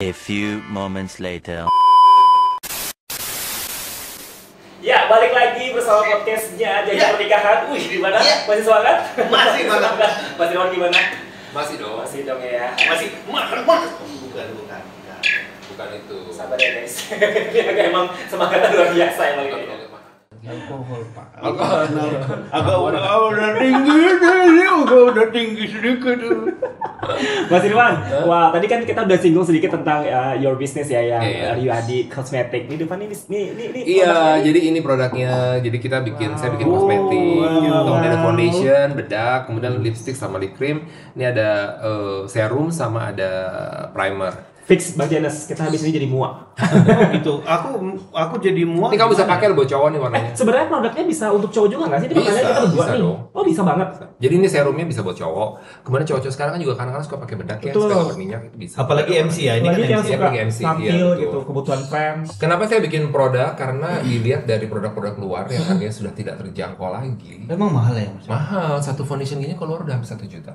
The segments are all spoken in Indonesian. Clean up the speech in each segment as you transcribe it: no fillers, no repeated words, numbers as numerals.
A few moments later. Ya, balik lagi bersama podcastnya Janji Pernikahan. Wih, gimana? Masih semangat? Masih semangat. Mas Irwan gimana? Masih dong. Masih dong ya. Masih bukan. Bukan itu. Sabar ya guys. Dia emang semangatnya luar biasa emang ini. Alkohol, Pak. Agak udah tinggi sedikit. Mas Irwan, wah tadi kan kita udah singgung sedikit tentang your business ya yang Iya. Riyadi Cosmetic. Ini depan ini Iya, jadi ini produknya. Jadi saya bikin kosmetik gitu. Ini ada foundation, bedak, kemudian lipstick sama lip cream. Ini ada serum sama ada primer. fix Bang Janes, kita habis ini jadi muak. Gitu. Aku jadi muak. Ini kamu bisa pakai buat cowok nih warnanya. Sebenarnya produknya bisa untuk cowok juga nggak sih? Ini makanya kita berdua bisa nih. dong. Oh bisa banget. Jadi ini serumnya bisa buat cowok. Kemudian cowok-cowok sekarang kan juga kadang-kadang suka pakai bedak ya, Betul. suka berminyak itu bisa. Apalagi MC ya, ini Lagi kan yang MC. suka apalagi MC, iya, tampil betul. gitu, kebutuhan fans. Kenapa saya bikin produk? Karena dilihat dari produk-produk luar yang harganya sudah tidak terjangkau lagi. Memang mahal ya, Mas? Mahal, satu foundation gini keluar udah hampir 1 juta.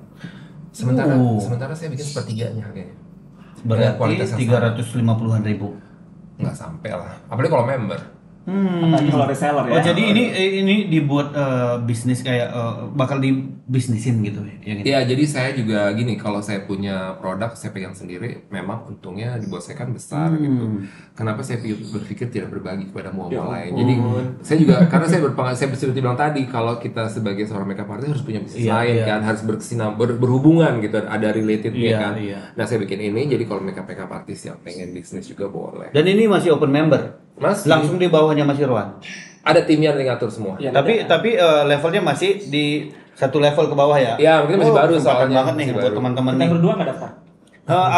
Sementara saya bikin sepertiganya harganya. Berarti Kualitas yang 350-an ribu. Nggak sampai lah. Apalagi kalau member. Apalagi kalau reseller ya. Oh, jadi ini dibuat bisnis kayak bakal dibisnisin gitu ya, yang ini. Iya, jadi saya juga gini, kalau saya punya produk, saya pegang sendiri, memang untungnya di bos saya kan besar gitu. Kenapa saya berpikir tidak berbagi kepada muamalah lain? Jadi saya juga, karena saya seperti bilang tadi, kalau kita sebagai seorang makeup artist harus punya bisnis lain kan, harus berhubungan gitu, ada relatednya Iya, kan. iya. Nah saya bikin ini, jadi kalau makeup artist yang pengen bisnis juga boleh. Dan ini masih open member. Mas, Langsung di bawahnya Mas Irwan. ada timnya yang ngatur semua. Ya, Tapi levelnya masih di satu level ke bawah ya. Ya, mungkin masih baru kesempatan soalnya, banget nih masih buat baru. teman-teman kita nih. berdua nggak daftar.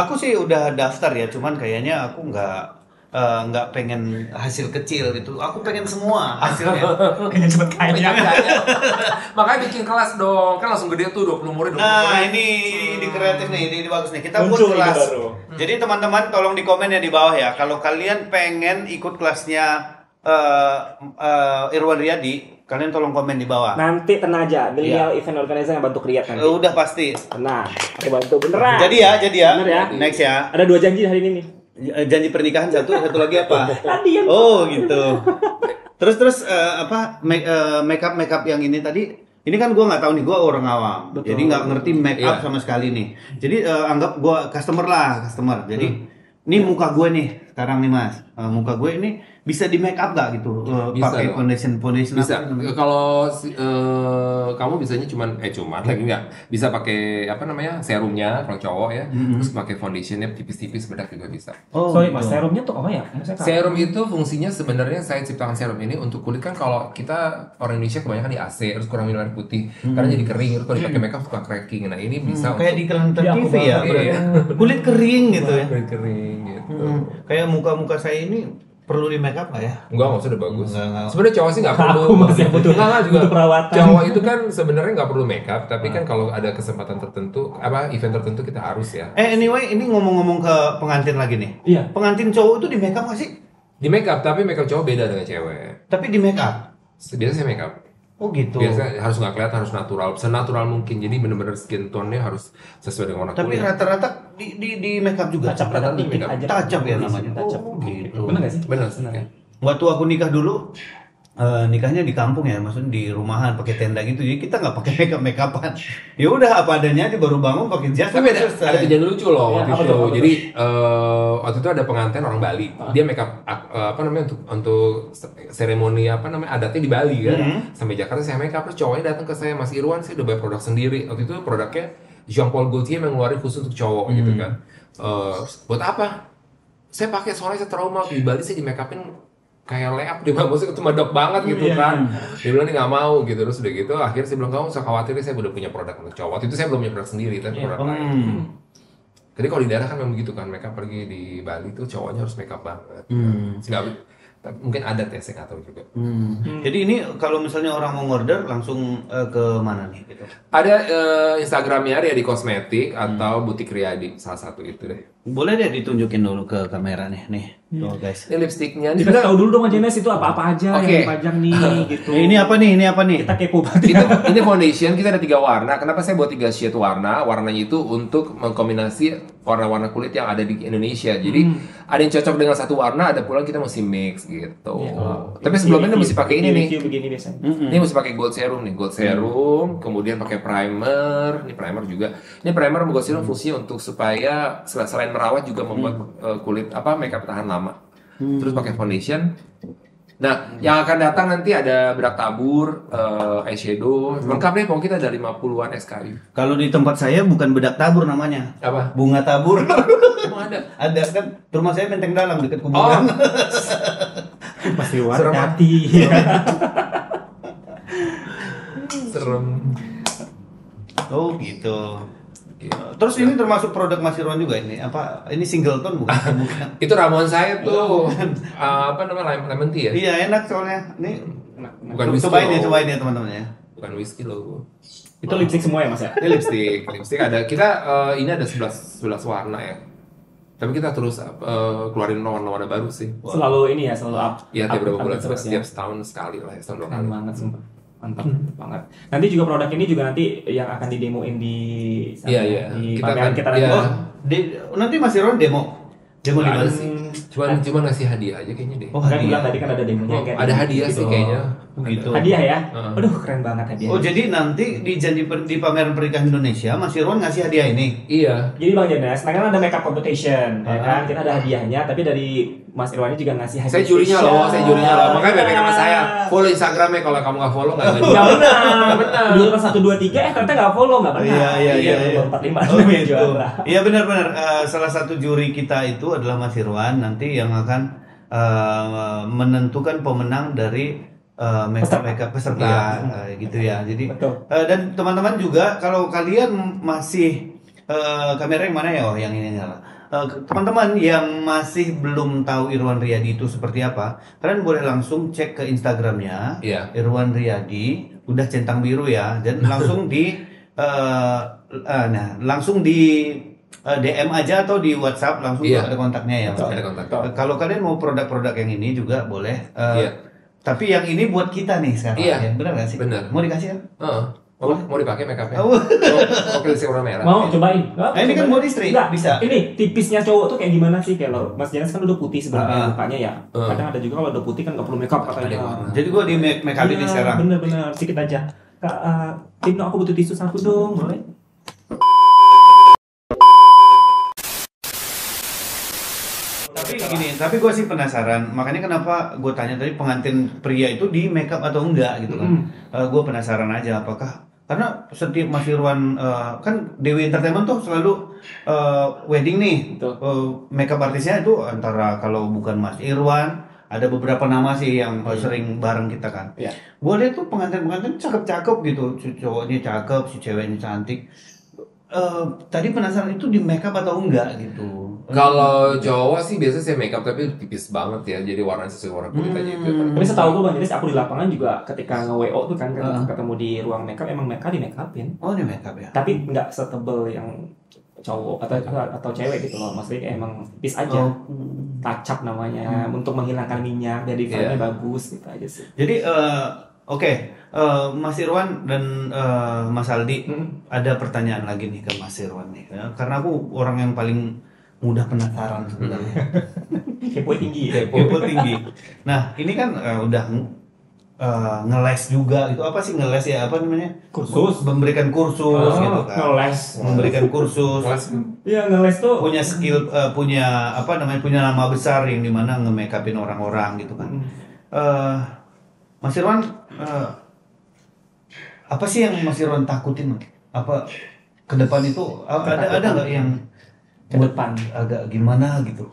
Aku sih udah daftar ya, cuman kayaknya aku nggak pengen hasil kecil gitu. Aku pengen semua hasilnya. Kayaknya cepet kaya. Makanya bikin kelas dong, kan langsung gede tuh 20 murid. 20 Nah, murid. ini kreatif nih, ini bagus nih. Kita buat Muncul ide kelas. baru. Jadi teman-teman tolong di komen ya di bawah ya. Kalau kalian pengen ikut kelasnya Irwan Riyadi, kalian tolong komen di bawah. Nanti tenang aja, Millennial Event Organizer yang bantu create nanti. Udah pasti. Tenang, aku bantu beneran. Jadi ya. Bener ya. Next ya. Ada 2 janji hari ini nih. Janji pernikahan satu lagi apa? Tadi yang Oh gitu. Terus makeup yang ini tadi, ini kan gue nggak tahu nih, gue orang awam, Betul. jadi nggak ngerti makeup Iya. sama sekali nih. Jadi anggap gue customer. Jadi ini muka gue nih sekarang nih Mas, muka gue ini bisa di make up gak gitu? Bisa Pakai dong. foundation Bisa. apa namanya? Kalau kamu bisanya cuman lagi nggak bisa pakai apa namanya serumnya kalau cowok ya, terus pakai foundationnya tipis-tipis bedak juga bisa. Oh, Sorry gitu. Mas, serumnya tuh apa ya? Maksudnya apa? Serum itu fungsinya sebenarnya saya ciptakan serum ini untuk kulit kan kalau kita orang Indonesia kebanyakan di AC terus kurang minum air putih karena jadi kering terus kalau dipakai makeup suka cracking. Nah ini bisa Kayak di iklan Iya, aku TV ya, banget. berarti. Iya. Kulit kering gitu ya. kulit kering gitu. Kayak muka saya ini perlu di make up nggak ya? Enggak sudah bagus. Enggak. Sebenarnya cowok sih nggak perlu. Aku masih butuh- Enggak juga. butuh perawatan. Cowok itu kan sebenarnya nggak perlu makeup, tapi kan kalau ada kesempatan tertentu, event tertentu kita harus ya. Anyway, ini ngomong-ngomong ke pengantin lagi nih. Iya. Pengantin cowok itu di make up nggak sih? Di makeup, tapi makeup cowok beda dengan cewek. Tapi di make up. Biasanya saya makeup. Oh gitu. Biasanya harus nggak kelihatan, harus natural, senatural mungkin. Jadi benar-benar skin tone-nya harus sesuai dengan warna Tapi kulit. rata-rata di make up juga. Tajam Rata-rata dikit makeup. aja. Tajam ya namanya. Tajam. Oh, gitu. Bener nggak sih? Benar. ya? Waktu aku nikah dulu, nikahnya di kampung ya, maksudnya di rumahan pakai tenda gitu. Jadi kita nggak pakai make upan. Ya udah apa adanya aja, baru bangun pakai jas. Tapi selesai. ada kejadian lucu loh Iya, waktu apa itu. tuh, apa tuh? Jadi waktu itu ada pengantin orang Bali. Dia makeup apa namanya untuk seremoni apa namanya adatnya di Bali kan. Sampai Jakarta saya makeup terus cowoknya datang ke saya, Mas Irwan sih udah bayar produk sendiri. Waktu itu produknya Jean Paul Gaultier yang ngeluarin khusus untuk cowok gitu kan. Buat apa? Saya pakai soalnya saya trauma di Bali saya di makeupin kayak layup dia maksudnya itu medok banget gitu kan. Dia bilang dia nggak mau gitu terus udah gitu akhirnya saya bilang kamu usah khawatir saya udah punya produk untuk cowok. Waktu itu saya belum punya produk sendiri tapi produk lain. Jadi kalau di daerah kan memang begitu kan, mereka pergi di Bali tuh cowoknya harus makeup banget. Nggak Tapi mungkin adat ya, saya nggak tahu juga. Jadi ini kalau misalnya orang mau order langsung ke mana nih gitu? Ada Instagramnya Riyadi Kosmetik atau Butik Riyadi, salah satu itu deh. Boleh deh ditunjukin dulu ke kamera nih. Tuh guys. Ini lipstiknya. Kita tahu dulu dong Mas Jenes itu apa-apa aja Oke. yang dipajang nih gitu. Ini apa nih? Kita kepo banget. Ini foundation, kita ada 3 warna. Kenapa saya buat 3 shade warna? Warnanya itu untuk mengkombinasi warna-warna kulit yang ada di Indonesia. Jadi ada yang cocok dengan satu warna, ada pula kita mesti mix gitu. Tapi sebelumnya mesti pakai ini nih. Begini biasanya. Ini mesti pakai gold serum nih, gold serum, kemudian pakai primer. Ini primer juga. Ini primer sama gold serum fungsinya untuk supaya selain merawat juga membuat kulit makeup tahan lama. Terus pakai foundation. Nah, yang akan datang nanti ada bedak tabur, eyeshadow, lengkap deh. Pokoknya kita ada 50-an SKU. Kalau di tempat saya bukan bedak tabur namanya. Apa? Bunga tabur. Emang ada? Ada kan, rumah saya Menteng Dalam dekat Oh, kuburan. Pasti Serem. hati. serem. Oh gitu. Terus ini termasuk produk Mas Irwan juga ini? Apa ini singleton bukan? Bukan. Itu ramuan saya tuh. Apa namanya? Lemon tea ya? Iya enak soalnya. Ini Bukan whisky. cobain ya loh. teman-teman ya. Bukan whisky loh. Itu lipstick semua ya Mas ya? Ini lipstick ada. Kita ini ada 11 warna ya. Tapi kita terus keluarin warna-warna baru sih. Selalu ini ya, selalu up. Iya, tiap berapa bulan terus ya. setiap setahun sekali lah, setahun 2 Keren kali. banget sumpah. Mantap banget. Nanti juga produk ini juga nanti yang akan didemoin di sana, Iya. di Kita pameran akan- kita nanti. iya. Oh, nanti Mas Irwan demo di Nggak ada mana? sih. Cuman ngasih hadiah aja kayaknya deh. Oh, Kan hadiah. bilang tadi kan ada demonya Oh, kan. ada hadiah sih Gitu. kayaknya. Gitu. Hadiah ya? Heeh. Aduh, keren banget hadiah. Oh jadi nanti di pameran pernikahan Indonesia Mas Irwan ngasih hadiah ini? Iya. Jadi Bang Jenes, nah kan ada makeup competition, ya kan? Kita ada hadiahnya, tapi dari Mas Irwan juga ngasih hadiah. Saya jurinya spesial. loh. Makanya bebek sama saya. Follow Instagramnya, kalau kamu nggak follow nggak jadi. Nggak benar. Dulu kan 1, 2, 3, ternyata nggak follow, nggak benar. Iya. 4, 5, Oh 6 gitu. juara. Iya benar-benar. Salah satu juri kita itu adalah Mas Irwan nanti yang akan menentukan pemenang dari makeup peserta gitu ya. Jadi Betul. dan teman-teman juga kalau kalian masih kamera yang mana ya? Oh yang ini nyala. Teman-teman yang masih belum tahu Irwan Riyadi itu seperti apa, kalian boleh langsung cek ke Instagramnya Iya. Irwan Riyadi, udah centang biru ya, dan langsung langsung di DM aja atau di WhatsApp langsung Iya. ada kontaknya ya. Mas? Ada kontak. Kalau kalian mau produk-produk yang ini juga boleh. Iya. Tapi yang ini buat kita nih sekarang. Iya. Ya? Benar nggak sih? Benar. Mau dikasih kan? Heeh. Mau dipakai make-upnya? Oh. Oke, lipstick warna merah. Mau cobain? Nah, ini kan body spray. Nggak, Bisa. Ini tipisnya cowok tuh kayak gimana sih? Kalau Mas Jenes kan udah putih sebenarnya mukanya ya. Ah. Kadang ada juga kalau udah putih kan nggak perlu makeup Ada katanya. warna. Jadi gua di make up ini Iya, sekarang. Bener-bener, sedikit aja. Kak, Tim, aku butuh tisu 1 dong, boleh? Tapi gue sih penasaran, makanya kenapa gue tanya tadi pengantin pria itu di make up atau enggak gitu kan. Gue penasaran aja apakah, karena setiap Mas Irwan kan Dewi Entertainment tuh selalu wedding nih. Betul. Makeup artisnya itu antara kalau bukan Mas Irwan ada beberapa nama sih yang sering bareng kita kan. Iya. Gue lihat tuh pengantin-pengantin cakep-cakep gitu, cowoknya cakep, si ceweknya cantik. Tadi penasaran itu di make up atau enggak gitu. Kalau cowok sih biasa saya makeup tapi tipis banget ya, jadi warna sesuai warna kulit aja itu. Tapi setahu gue Bang Jenes, aku di lapangan juga ketika nge-WO tuh kan ketemu di ruang makeup, emang mereka di make upin. Oh di make up ya. Tapi nggak setebel yang cowok atau cewek gitu loh, maksudnya kayak emang tipis aja. Touch up namanya, untuk menghilangkan minyak, jadi filmnya bagus gitu aja sih. Jadi oke, Mas Irwan dan Mas Aldi, ada pertanyaan lagi nih ke Mas Irwan nih, ya, karena aku orang yang paling mudah penasaran sebenarnya. Kepo tinggi ya. Kepo tinggi. Nah ini kan udah ngeles juga gitu, apa sih ngeles ya, apa namanya? Kursus. Memberikan kursus gitu kan. Ngeles. Memberikan kursus. Iya, ngeles tuh. Punya skill, punya apa namanya, punya nama besar yang dimana nge-make upin orang-orang gitu kan. Mas Irwan, apa sih yang Mas Irwan takutin? Apa ke depan itu ada nggak yang Ke depan. agak gimana gitu?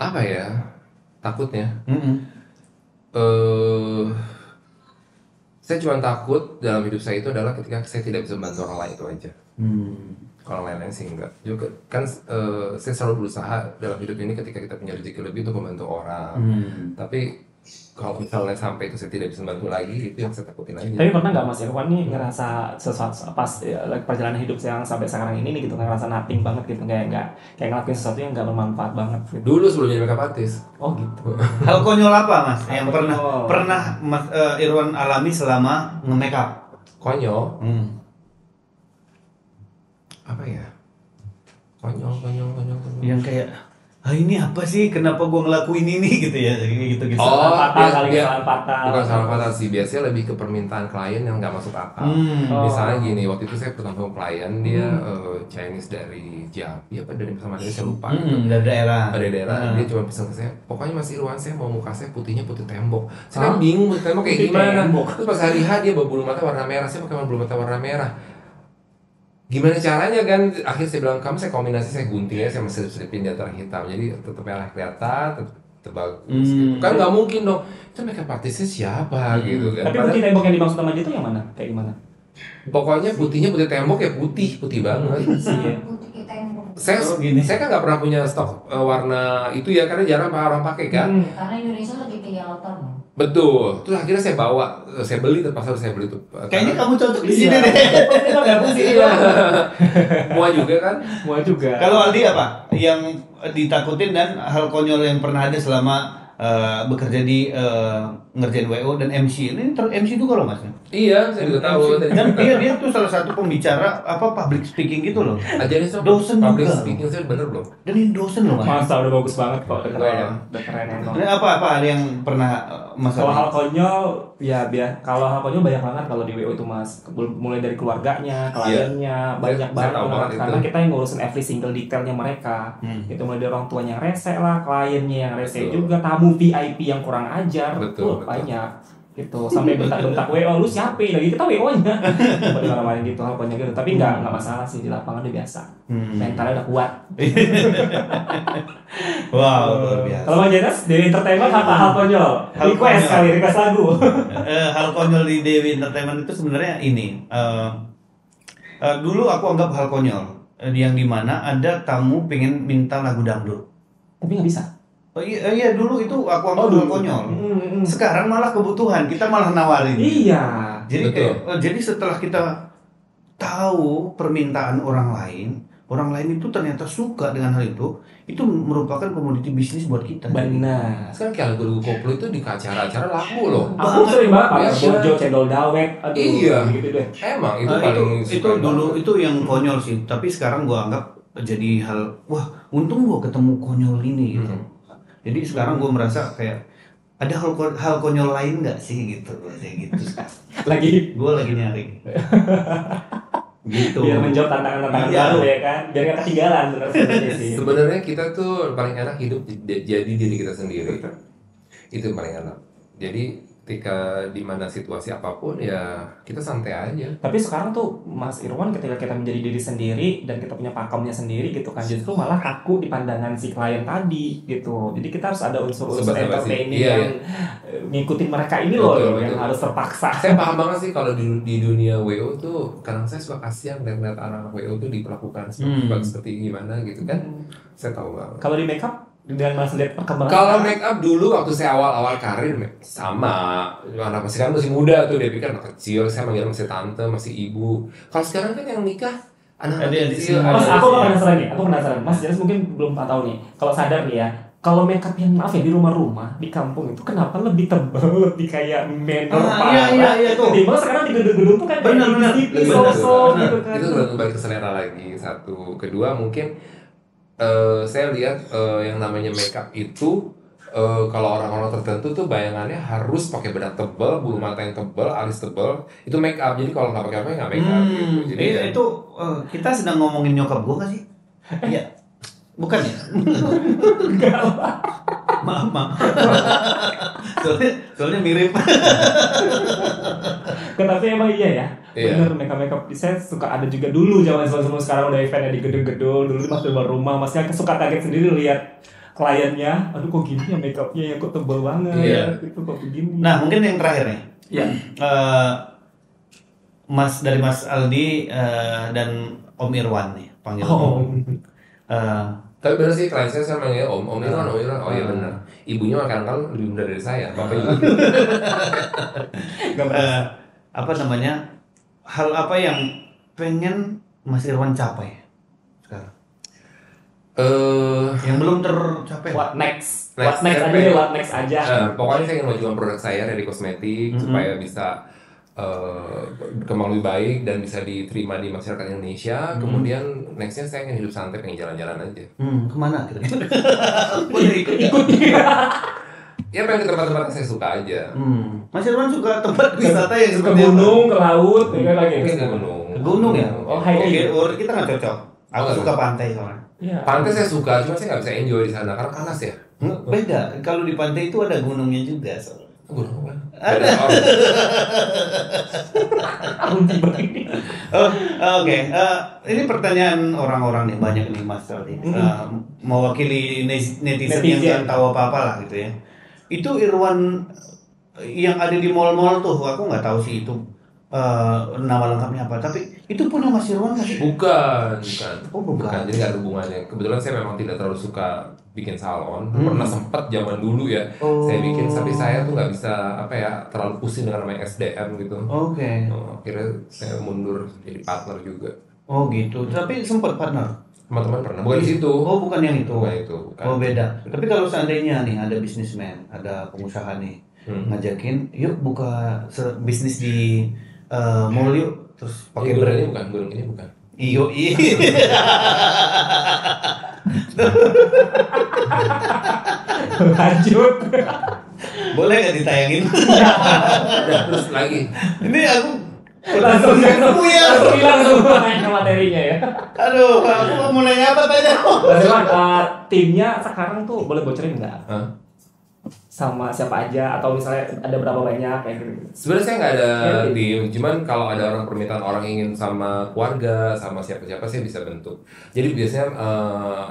Apa ya? Takutnya. Saya cuma takut dalam hidup saya itu adalah ketika saya tidak bisa membantu orang lain, itu aja. Kalau lain-lain sih enggak. Juga kan saya selalu berusaha dalam hidup ini ketika kita punya rezeki lebih untuk membantu orang. Tapi kalau misalnya sampai itu saya tidak bisa bantu lagi, itu yang saya takutin aja. Tapi pernah nggak Mas Irwan nih ngerasa sesuatu pas perjalanan hidup yang sampai sekarang ini nih gitu, ngerasa nothing banget gitu, kayak ngelakuin sesuatu yang nggak bermanfaat banget gitu. Dulu sebelum jadi makeup artist. Oh gitu. Hal konyol apa Mas yang konyol. pernah Mas Irwan alami selama nge-makeup? Konyol. Apa ya? Konyol. Yang kayak ini apa sih? Kenapa gue ngelakuin ini gitu ya? Gitu. Oh, Salah patah. Bukan salah patah sih, biasanya lebih ke permintaan klien yang nggak masuk akal. Misalnya gini, waktu itu saya ketemu klien, dia Chinese dari Jawa, dari sama dia saya lupa. Dari daerah. Dia cuma pesan ke saya, pokoknya Mas Irwan, saya mau muka saya putihnya putih tembok. Saya kan bingung putih tembok kayak gimana. Terus pas hari H dia bawa bulu mata warna merah, saya pakai bulu mata warna merah. Gimana caranya kan? Akhirnya saya bilang, kamu saya kombinasi, saya gunting ya, saya masih selipin di antara hitam, jadi tetap merah kelihatan, tetap bagus gitu. Kan nggak mungkin dong, itu makeup artisnya siapa gitu kan. Tapi putih tembok yang dimaksud sama dia itu yang mana? Kayak gimana? Pokoknya putihnya putih tembok ya putih banget. Iya. Saya kan nggak pernah punya stok warna itu ya, karena jarang orang pakai kan. Karena Indonesia lagi ke yellow tone. Betul. Terus akhirnya saya beli terpaksa saya beli tuh. Kayaknya kamu cocok di sini deh. Kita gabung sih. Muah juga kan? Muah juga. Kalau Aldi apa yang ditakutin dan hal konyol yang pernah ada selama bekerja di ngerjain WO dan MC? Ini MC juga loh Mas. Iya, saya juga tahu. Dan dia tuh salah satu pembicara public speaking gitu loh. Ajarin sama dosen public juga. speaking saya bener belum? Dan ini dosen loh Mas. Masa udah bagus banget kok, udah keren emang. Ini apa yang pernah Mas Kalau hal alami? konyol, kalau hal konyol banyak banget kalau di WO itu Mas. Mulai dari keluarganya, kliennya, banyak Saya tahu banget. banget Karena itu. kita yang ngurusin every single detailnya mereka. Itu mulai dari orang tuanya yang rese lah, kliennya yang rese Betul. juga, tamu VIP yang kurang ajar, Betul. banyak. Gitu, sampai bentak-bentak WO, lu siapa? Lagi kita WO-nya. Coba dimarahin gitu, hal konyol gitu. Tapi nggak masalah sih, di lapangan udah biasa. Mentalnya udah kuat. Wow, luar biasa. Kalau Mas Jenas, dari entertainment apa hal konyol? Hal Request konyol. request lagu. Hal konyol di Dewi Entertainment itu sebenarnya ini. Dulu aku anggap hal konyol yang dimana ada tamu pengen minta lagu dangdut. Tapi nggak bisa. Oh iya dulu itu aku anggap hal konyol. Sekarang malah kebutuhan, kita malah nawarin. Iya. Jadi Betul. jadi setelah kita tahu permintaan orang lain itu ternyata suka dengan hal itu merupakan komoditi bisnis buat kita. Benar. Sekarang kayak lagu-lagu koplo itu di acara-acara laku loh. Aku sering banget pakai Iya. Bojo, cendol dawet, aduh, Iya. gitu deh. Emang itu Nah, paling itu suka dulu banget. itu yang konyol sih, tapi sekarang gua anggap jadi hal untung gua ketemu konyol ini gitu. Jadi sekarang gua merasa kayak ada hal konyol lain nggak sih gitu, kayak gitu. Lagi Gua lagi nyari. Gitu. biar menjawab tantangan-tantangan Iya. baru ya kan, biar nggak ketinggalan sebenarnya sih. Sebenarnya kita tuh paling enak hidup jadi diri kita sendiri. Itu yang paling enak. Jadi ketika di mana situasi apapun ya kita santai aja. Tapi sekarang tuh Mas Irwan ketika kita menjadi diri sendiri dan kita punya pakemnya sendiri gitu kan, justru malah kaku di pandangan si klien tadi gitu. Jadi kita harus ada unsur-unsur Sebab apa sih? entertaining Iya, yang ngikutin mereka ini loh, Betul, yang betul. harus terpaksa. Saya paham banget sih kalau di dunia WO tuh kadang saya suka kasihan ngeliat anak WO tuh diperlakukan seperti gimana gitu kan. Saya tahu banget. Kalau di makeup dengan Mas lihat perkembangan. Kalau make up dulu waktu saya awal-awal karir sama anak masih muda tuh dia pikir anak kecil, saya manggil masih tante, masih ibu. Kalau sekarang kan yang nikah anak Adik-adik kecil. semua. Mas, aku penasaran nih, Mas Jelas mungkin belum tahu nih. Kalau sadar nih ya, kalau makeup yang maaf ya di rumah-rumah, di kampung itu kenapa lebih tebal, lebih kayak menor Iya tuh. Timbang sekarang di gedung-gedung tuh kan Benar, tipis, benar, sok-sok benar. gitu kan. Itu tergantung balik ke selera lagi. Satu, kedua mungkin saya lihat yang namanya makeup itu kalau orang-orang tertentu tuh bayangannya harus pakai bedak tebal, bulu mata yang tebal, alis tebal, itu make up. Jadi kalau nggak pakai apa nggak make up gitu. Jadi ya, Itu kita sedang ngomongin nyokap gua nggak sih? Iya. Bukan ya? Maaf. Soalnya mirip. Tapi emang iya ya. Iya. Bener, makeup saya suka ada juga dulu zaman sebelum sekarang udah eventnya di gedung-gedung. Dulu pas di luar rumah, masnya suka kaget sendiri lihat kliennya. Aduh kok gini ya makeupnya ya, kok tebal banget. Iya. Itu kok begini. Nah, mungkin yang terakhir nih. ya. Mas Aldi dan Om Irwan nih. panggil Oh. Tapi bener sih klien saya manggil Om Irwan. Oh iya benar. Ibunya kadang-kadang lebih muda dari saya, bapaknya juga. apa namanya? Hal apa yang pengen Mas Irwan capai sekarang? Yang belum tercapai. What next? Next, What next aja deh, what next aja. Pokoknya saya ingin majukan produk saya dari kosmetik supaya bisa berkembang lebih baik dan bisa diterima di masyarakat Indonesia. Kemudian nextnya saya ingin hidup santai, pengen jalan-jalan aja. Kemana kira-kira? Boleh ikut. Ya pengen ke tempat-tempat yang saya suka aja. Mas Irwan suka tempat wisata yang Ke seperti apa? gunung, ke laut, kayak lagi. Mungkin ke gunung. Ke gunung ya? Oh, hiking. Oke, kita nggak cocok. Aku Oh, suka pantai soalnya. Iya. Pantai saya suka, cuma saya nggak bisa enjoy di sana karena panas ya. Beda, kalau di pantai itu ada gunungnya juga soalnya. Gunung apa? Ada. Oke. Ini pertanyaan orang-orang nih, banyak nih Mas Aldi. Mewakili netizen yang nggak tahu apa-apa lah gitu ya. Itu Irwan yang ada di mall-mall tuh, aku nggak tahu sih itu nama lengkapnya apa. Tapi itu punya Mas Irwan nggak sih? Bukan. Oh, bukan. Jadi nggak ada hubungannya. Kebetulan saya memang tidak terlalu suka bikin salon. Pernah sempat zaman dulu ya. Saya bikin, tapi saya tuh nggak bisa terlalu pusing dengan namanya SDM gitu. Oke. Akhirnya saya mundur jadi partner juga. Oh gitu. Tapi sempat partner. Teman-teman pernah. Bukan di situ. Oh, bukan yang itu. Bukan itu. Bukan. Oh, beda. Tapi kalau seandainya nih ada bisnismen, ada pengusaha nih ngajakin, yuk buka bisnis di mall yuk, terus pakai Gunung brand. ini bukan. Gunung ini bukan. Iyo. Lanjut. Boleh nggak ditayangin? Nah, terus lagi. Ini aku Langsung Puyeng. hilang semua materinya ya. Aduh, aku mau mulai apa tanya? Mas Irwan, timnya sekarang tuh boleh bocorin nggak? Hah? Sama siapa aja atau misalnya ada berapa banyak kayak gitu? Sebenarnya saya nggak ada tim, cuman kalau ada orang permintaan orang ingin sama keluarga, sama siapa-siapa saya bisa bentuk. Jadi biasanya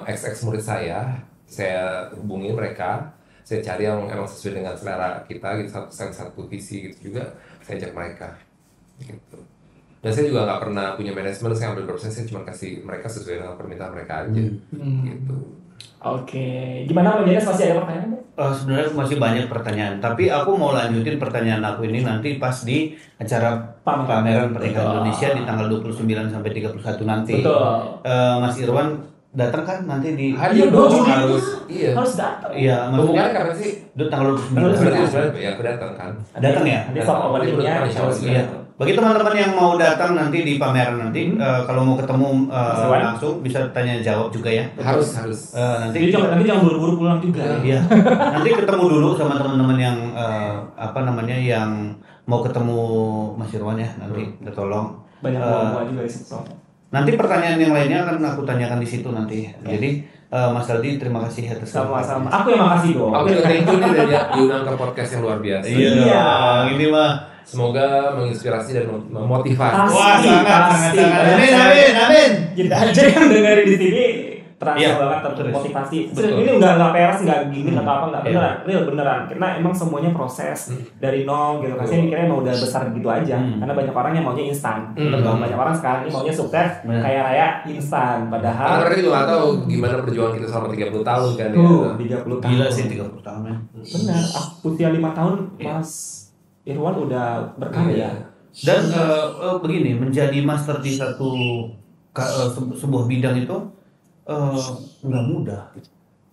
ex murid saya hubungi mereka, saya cari yang emang sesuai dengan selera kita, gitu satu visi gitu juga, saya ajak mereka, gitu. Dan saya juga nggak pernah punya manajemen, saya ambil keputusan, saya cuma kasih mereka sesuai dengan permintaan mereka aja, gitu. Oke, gimana Mas Jenes, masih ada pertanyaan? Sebenarnya masih banyak pertanyaan, tapi aku mau lanjutin pertanyaan aku ini nanti pas di acara pameran pernikahan Indonesia di tanggal 29 sampai 31 nanti. Betul. Mas Irwan datang kan nanti di Iya dong, Harus datang. Iya, hubungannya kapan sih? tanggal 29. Berarti ya aku datang kan. Datang ya? Nanti soft openingnya. Iya. Bagi teman-teman yang mau datang nanti di pameran nanti, kalau mau ketemu langsung bisa tanya jawab juga ya. Harus. Jadi nanti jangan buru-buru pulang juga. Iya. Nanti ketemu dulu sama teman-teman yang yang mau ketemu Mas Irwan ya. Nanti minta tolong. Banyak buah juga di situ. Nanti pertanyaan yang lainnya akan aku tanyakan di situ nanti. Jadi Mas Aldi terima kasih atas Sama-sama. Aku yang makasih dong. Aku juga thank you nih dan diundang ke podcast yang luar biasa. Iya. Ini mah. Semoga menginspirasi dan memotivasi. Wah, sangat. Amin. Kita aja yang dengerin di sini terasa Iya, banget terus. termotivasi. Betul. Ini nggak peres, nggak gini atau apa, nggak Iya. beneran, beneran. Karena emang semuanya proses dari nol gitu. Kan saya mikirnya emang udah besar gitu aja. Karena banyak orang yang maunya instan. Banyak orang sekarang ini maunya sukses kaya raya instan. Padahal Karena mereka juga nggak tahu gimana perjuangan kita selama 30 tahun kan ya. 30 tahun. Gila sih 30 tahun ya. Benar. Aku usia 5 tahun Mas Irwan udah berkarya. Dan begini, menjadi master di sebuah bidang itu nggak mudah.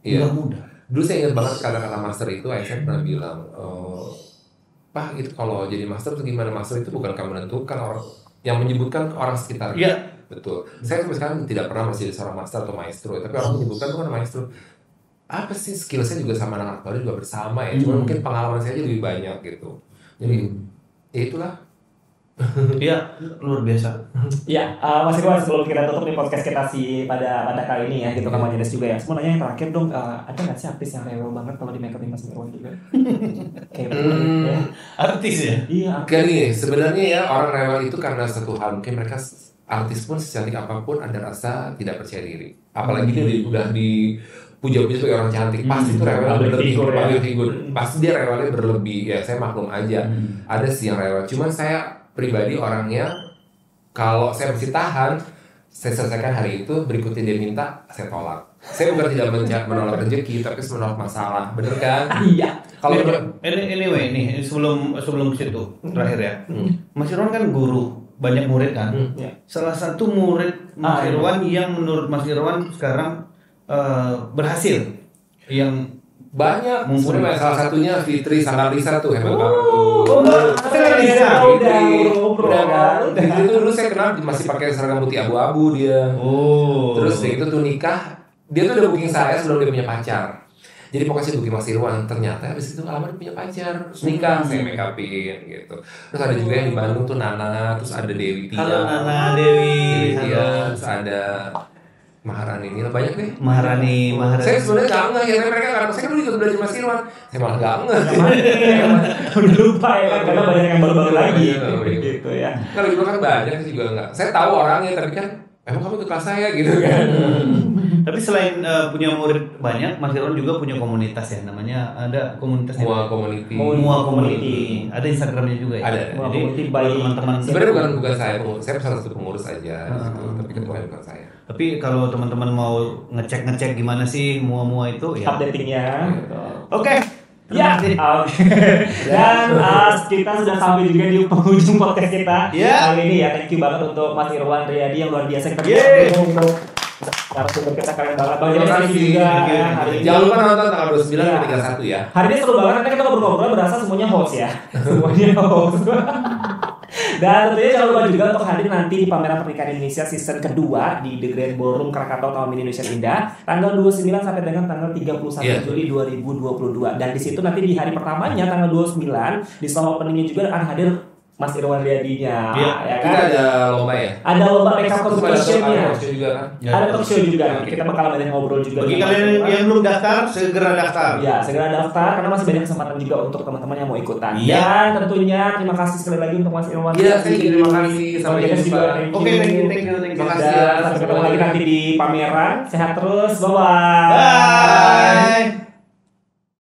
Iya. Nggak mudah. Dulu saya ingat banget kata-kata master itu, saya pernah bilang, Pak itu kalau jadi master itu gimana? Master itu bukan kamu menentukan, orang yang menyebutkan ke orang sekitar. Iya. Betul. Saya sampai sekarang tidak pernah masih jadi seorang master atau maestro, tapi orang menyebutkan itu kan maestro. Apa sih skill saya juga sama anak-anak baru juga bersama ya, cuma mungkin pengalaman saya aja lebih banyak gitu. Jadi ya itulah. Iya, luar biasa. Ya, Mas Irwan, sebelum kita tutup nih podcast kita pada kali ini ya, gitu kan Mas Jenes juga ya. Semua nanya yang terakhir dong, ada nggak sih artis yang rewel banget kalau di make upin Mas Irwan juga? Kayak ya. Artis ya? Iya. Kayak nih, sebenarnya ya orang rewel itu karena satu hal, mungkin mereka artis pun secantik apapun ada rasa tidak percaya diri. Apalagi dia udah dipuja-puja sebagai orang cantik, pasti itu rewel berlebih, public figure. Pasti dia rewelnya berlebih. Ya saya maklum aja. Ada sih yang rewel. Cuman saya pribadi orangnya kalau saya mesti tahan, saya selesaikan hari itu, berikutnya dia minta, saya tolak. Saya bukan tidak menolak rezeki, tapi menolak masalah, bener kan? Iya. Kalau anyway nih sebelum ke situ terakhir ya. Mas Irwan kan guru, banyak murid kan. Ya. Salah satu murid Mas Irwan yang menurut Mas Irwan sekarang berhasil, yang banyak, sebenarnya salah satunya Fitri Sangalisa tuh hebat banget tuh. Fitri tuh dulu saya kenal masih pakai seragam putih abu-abu dia. Terus dia itu tuh nikah, dia tuh udah booking saya sebelum dia punya pacar. Jadi pokoknya saya booking Mas Irwan, ternyata habis itu lama dia punya pacar, terus nikah, saya make upin gitu. Terus ada juga yang di Bandung tuh Nana, terus ada Dewi Tia. Halo Nana, Dewi. Tia, terus ada Maharani ini banyak deh. Maharani. Saya sebenarnya nggak ngeh ya, mereka karena saya kan juga belajar Mas Irwan, saya malah nggak ngeh. Udah lupa ya kan, karena banyak yang baru-baru lagi. Gitu ya. Kalau di kan banyak sih juga nggak. Saya tahu orangnya, tapi kan emang kamu ke kelas saya gitu kan. Tapi selain punya murid banyak, Mas Irwan juga punya komunitas ya, namanya ada komunitasnya. Mua Community. Mua Community. Ada Instagramnya juga ya. Ada. Mua Jadi Community buat by- teman-teman. Sebenarnya bukan saya pengurus, saya salah satu pengurus aja gitu, tapi ketuanya bukan saya. Tapi kalau teman-teman mau ngecek gimana sih Mua itu ya. Updatingnya. Gitu. Oke. Ya, oke. Dan kita sudah sampai juga di penghujung podcast kita kali ini ya. Thank you banget untuk Mas Irwan Riyadi yang luar biasa kita untuk narasumber kita keren banget. Bang Terima Jadi thank you kasih. juga ya hari ini. Jangan lupa nonton tanggal 29 dan 31 ya. Hari ini seru banget, karena kita ngobrol-ngobrol berasa semuanya host ya. Semuanya host. Dan tentunya jangan lupa juga untuk hadir nanti di pameran pernikahan Indonesia season kedua di The Grand Ballroom Krakatau Taman Mini Indonesia Indah tanggal 29 sampai dengan tanggal 31 Juli 2022. Dan di situ nanti di hari pertamanya tanggal 29 di soft openingnya juga akan hadir Mas Irwan Riyadinya, ya Kita kan? ada lomba ya. Ada lomba makeup competition-nya. Ada juga kan. Ada talk show juga. Kita bakal banyak ngobrol juga. Bagi dengan kalian Mas Irwan. yang belum daftar, segera daftar. Ya, segera daftar karena masih banyak kesempatan juga untuk teman-teman yang mau ikutan. Iya. Dan tentunya terima kasih sekali lagi untuk Mas Irwan. Iya, saya juga terima kasih. Sampai Juga jumpa. Oke, thank you. Terima kasih Dan ya. sampai ketemu lagi nanti di pameran. Sehat terus. Bye-bye. Bye.